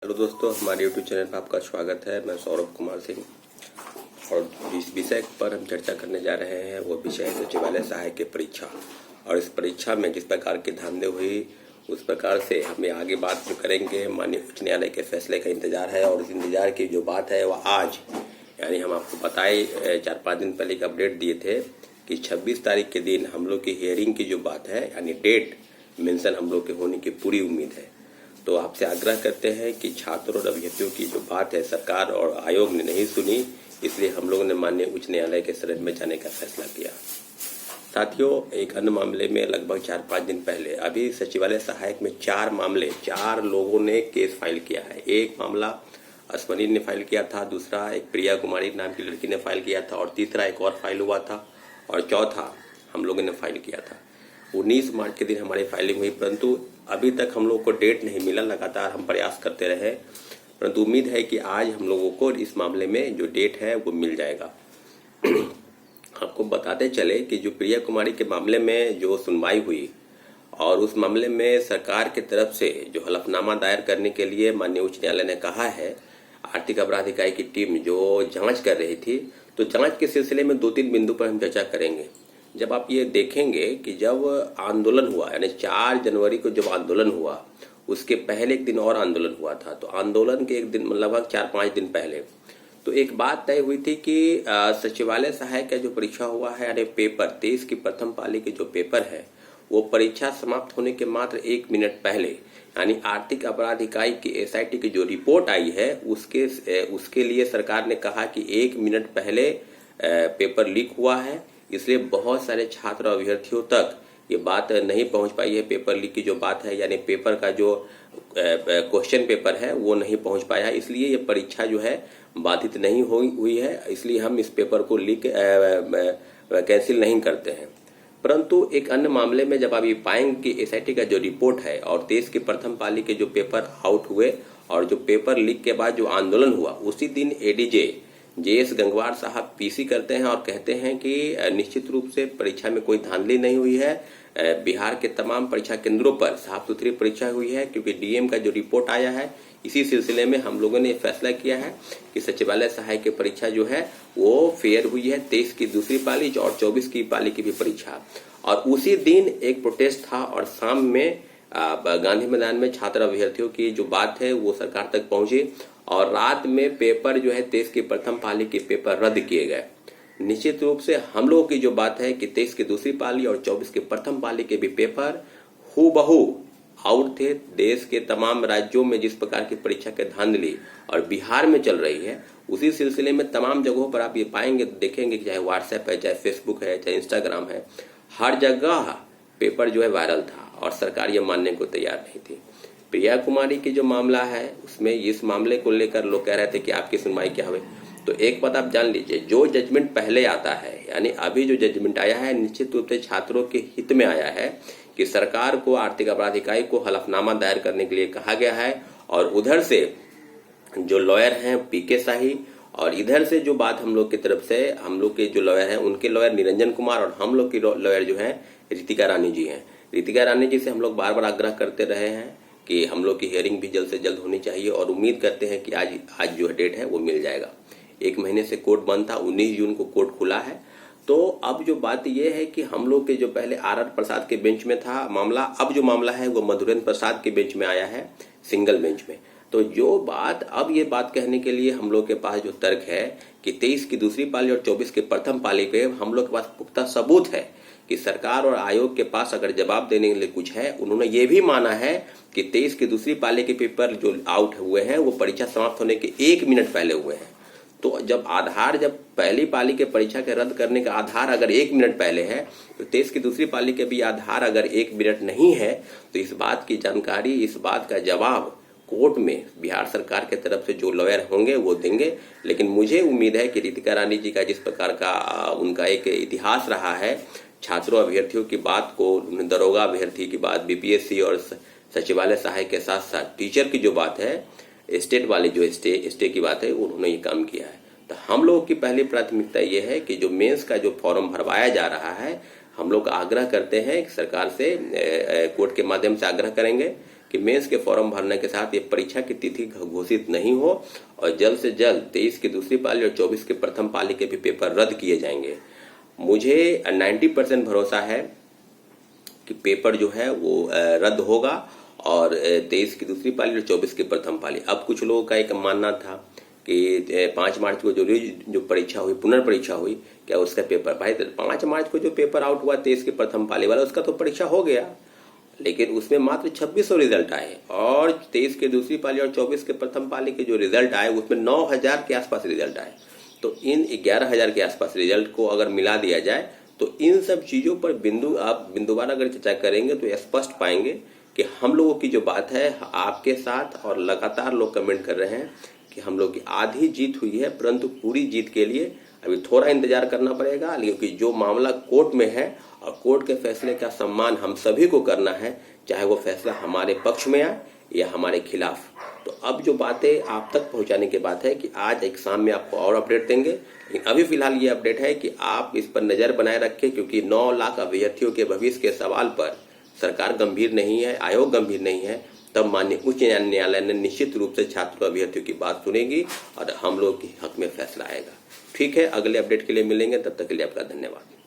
Hello दोस्तों, हमारे YouTube channel पर आपका स्वागत है। मैं सौरभ कुमार सिंह और जिस विषय पर हम चर्चा करने जा रहे हैं वो विषय है सचिवालय सहायक की परीक्षा। और इस परीक्षा में जिस प्रकार की धांधली हुई उस प्रकार से हमें आगे बात जो करेंगे। माननीय उच्च न्यायालय के फैसले का इंतजार है और इस इंतजार की जो बात है वह आज यानी हम आपको बताए 4-5 दिन पहले एक अपडेट दिए थे कि 26 तारीख के दिन हम लोग की हियरिंग की जो बात है यानी डेट मेंशन हम लोग के होने की पूरी उम्मीद है। तो आपसे आग्रह करते हैं कि छात्रों और अभ्यर्थियों की जो बात है सरकार और आयोग ने नहीं सुनी, इसलिए हम लोगों ने माननीय उच्च न्यायालय के शरण में जाने का फैसला किया। साथियों, एक अन्य मामले में लगभग 4-5 दिन पहले अभी सचिवालय सहायक में 4 लोगों ने केस फाइल किया है। एक मामला अस्मनी ने फाइल किया था, दूसरा एक प्रिया कुमारी नाम की लड़की ने फाइल किया था और तीसरा एक और फाइल हुआ था और चौथा हम लोगों ने फाइल किया था। 19 मार्च के दिन हमारी फाइलिंग हुई, परंतु अभी तक हम लोगों को डेट नहीं मिला। लगातार हम प्रयास करते रहे, परंतु उम्मीद है कि आज हम लोगों को इस मामले में जो डेट है वो मिल जाएगा। आपको बताते चले कि जो प्रिया कुमारी के मामले में जो सुनवाई हुई और उस मामले में सरकार की तरफ से जो हलफनामा दायर करने के लिए माननीय उच्च न्यायालय ने कहा है, आर्थिक अपराध इकाई की टीम जो जांच कर रही थी, तो जांच के सिलसिले में 2-3 बिंदु पर हम चर्चा करेंगे। जब आप ये देखेंगे कि जब आंदोलन हुआ यानी 4 जनवरी को जब आंदोलन हुआ उसके पहले एक दिन और आंदोलन हुआ था, तो आंदोलन के एक दिन लगभग 4-5 दिन पहले तो एक बात तय हुई थी कि सचिवालय सहायक का जो परीक्षा हुआ है यानी पेपर 23 की प्रथम पाली के जो पेपर है वो परीक्षा समाप्त होने के मात्र 1 मिनट पहले यानी आर्थिक अपराध इकाई की एसआईटी की जो रिपोर्ट आई है उसके लिए सरकार ने कहा कि 1 मिनट पहले पेपर लीक हुआ है, इसलिए बहुत सारे छात्र और अभ्यर्थियों तक ये बात नहीं पहुंच पाई है। पेपर लीक की जो बात है यानी पेपर का जो क्वेश्चन पेपर है वो नहीं पहुंच पाया, इसलिए ये परीक्षा जो है बाधित नहीं हुई है। इसलिए हम इस पेपर को लीक कैंसिल नहीं करते हैं। परंतु एक अन्य मामले में जब आप ये पाएंगे कि एसआईटी का जो रिपोर्ट है और देश की प्रथम पाली के जो पेपर आउट हुए और जो पेपर लीक के बाद जो आंदोलन हुआ उसी दिन एडीजे जेएस गंगवार साहब पीसी करते हैं और कहते हैं कि निश्चित रूप से परीक्षा में कोई धांधली नहीं हुई है। बिहार के तमाम परीक्षा केंद्रों पर साफ सुथरी परीक्षा हुई है, क्योंकि डीएम का जो रिपोर्ट आया है इसी सिलसिले में हम लोगों ने फैसला किया है कि सचिवालय सहायक की परीक्षा जो है वो फेयर हुई है। 23 की दूसरी पाली और 24 की पाली की भी परीक्षा। और उसी दिन एक प्रोटेस्ट था और शाम में गांधी मैदान में छात्र अभ्यर्थियों की जो बात है वो सरकार तक पहुंची और रात में पेपर जो है 23 की प्रथम पाली के पेपर रद्द किए गए। निश्चित रूप से हम लोगों की जो बात है कि 23 की दूसरी पाली और 24 की प्रथम पाली के भी पेपर हूबहू आउट थे। देश के तमाम राज्यों में जिस प्रकार की परीक्षा के धांधली और बिहार में चल रही है उसी सिलसिले में तमाम जगहों पर आप ये पाएंगे, देखेंगे कि चाहे व्हाट्सएप है, चाहे फेसबुक है, चाहे इंस्टाग्राम है, हर जगह पेपर जो है वायरल था और सरकार ये मानने को तैयार नहीं थी। प्रिया कुमारी की जो मामला है उसमें इस मामले को लेकर लोग कह रहे थे कि आपकी सुनवाई क्या हुई। तो एक बात आप जान लीजिए, जो जजमेंट पहले आता है यानी अभी जो जजमेंट आया है निश्चित रूप से छात्रों के हित में आया है कि सरकार को आर्थिक अपराध इकाई को हलफनामा दायर करने के लिए कहा गया है और उधर से जो लॉयर हैं पीके शाही और इधर से जो बात हम लोग की तरफ से हम लोग के जो लॉयर हैं उनके लॉयर निरंजन कुमार और हम लोग की लॉयर जो है रितिका रानी जी हैं। रितिका रानी जी से हम लोग बार बार आग्रह करते रहे हैं कि हम लोग की हियरिंग भी जल्द से जल्द होनी चाहिए और उम्मीद करते हैं कि आज जो डेट है वो मिल जाएगा। 1 महीने से कोर्ट बंद था, 19 जून को कोर्ट खुला है। तो अब जो बात ये है कि हम लोग के जो पहले आर प्रसाद के बेंच में था मामला, अब जो मामला है वो मधुरेंद्र प्रसाद के बेंच में आया है, सिंगल बेंच में। तो जो बात अब ये बात कहने के लिए हम लोग के पास जो तर्क है कि 23 की दूसरी पाली और 24 की प्रथम पाली पे हम लोग के पास पुख्ता सबूत है कि सरकार और आयोग के पास अगर जवाब देने के लिए कुछ है। उन्होंने ये भी माना है कि 23 की दूसरी पाली के पेपर जो आउट हुए हैं वो परीक्षा समाप्त होने के 1 मिनट पहले हुए हैं। तो जब पहली पाली के परीक्षा के रद्द करने का आधार अगर 1 मिनट पहले है तो 23 की दूसरी पाली के भी आधार अगर 1 मिनट नहीं है तो इस बात की जानकारी, इस बात का जवाब कोर्ट में बिहार सरकार के तरफ से जो लॉयर होंगे वो देंगे। लेकिन मुझे उम्मीद है कि रितिका रानी जी का जिस प्रकार का उनका एक इतिहास रहा है छात्रों अभ्यर्थियों की बात को, दरोगा अभ्यर्थी की बात, बीपीएससी और सचिवालय सहायक के साथ साथ टीचर की जो बात है, स्टेट वाले जो स्टे की बात है, उन्होंने ये काम किया है। तो हम लोगों की पहली प्राथमिकता ये है कि जो मेंस का जो फॉर्म भरवाया जा रहा है हम लोग आग्रह करते हैं कि सरकार से कोर्ट के माध्यम से आग्रह करेंगे कि मेंस के फॉर्म भरने के साथ ये परीक्षा की तिथि घोषित नहीं हो और जल्द से जल्द 23 की दूसरी पाली और 24 के प्रथम पाली के भी पेपर रद्द किए जाएंगे। मुझे 90% भरोसा है कि पेपर जो है वो रद्द होगा और 23 की दूसरी पाली और 24 की प्रथम पाली। अब कुछ लोगों का एक मानना था कि 5 मार्च को जो परीक्षा हुई, पुनर्परीक्षा हुई, क्या उसका पेपर, भाई 5 मार्च को जो पेपर आउट हुआ 23 की प्रथम पाली वाला, उसका तो परीक्षा हो गया, लेकिन उसमें मात्र 2600 रिजल्ट आए और 23 के दूसरी पाली और 24 के प्रथम पाली के जो रिजल्ट आए उसमें 9000 के आसपास रिजल्ट आए। तो इन 11000 के आसपास रिजल्ट को अगर मिला दिया जाए तो इन सब चीजों पर बिंदुवार अगर चर्चा करेंगे तो स्पष्ट पाएंगे कि हम लोगों की जो बात है आपके साथ, और लगातार लोग कमेंट कर रहे हैं कि हम लोग की आधी जीत हुई है, परंतु पूरी जीत के लिए अभी थोड़ा इंतजार करना पड़ेगा, क्योंकि जो मामला कोर्ट में है और कोर्ट के फैसले का सम्मान हम सभी को करना है, चाहे वो फैसला हमारे पक्ष में आए या हमारे खिलाफ। तो अब जो बातें आप तक पहुंचाने की बात है कि आज एक शाम में आपको और अपडेट देंगे, लेकिन अभी फिलहाल ये अपडेट है कि आप इस पर नजर बनाए रखें, क्योंकि 9 लाख अभ्यर्थियों के भविष्य के सवाल पर सरकार गंभीर नहीं है, आयोग गंभीर नहीं है, तब माननीय उच्च न्यायालय ने निश्चित रूप से छात्र अभ्यर्थियों की बात सुनेगी और हम लोग के हक में फैसला आएगा। ठीक है, अगले अपडेट के लिए मिलेंगे, तब तक के लिए आपका धन्यवाद।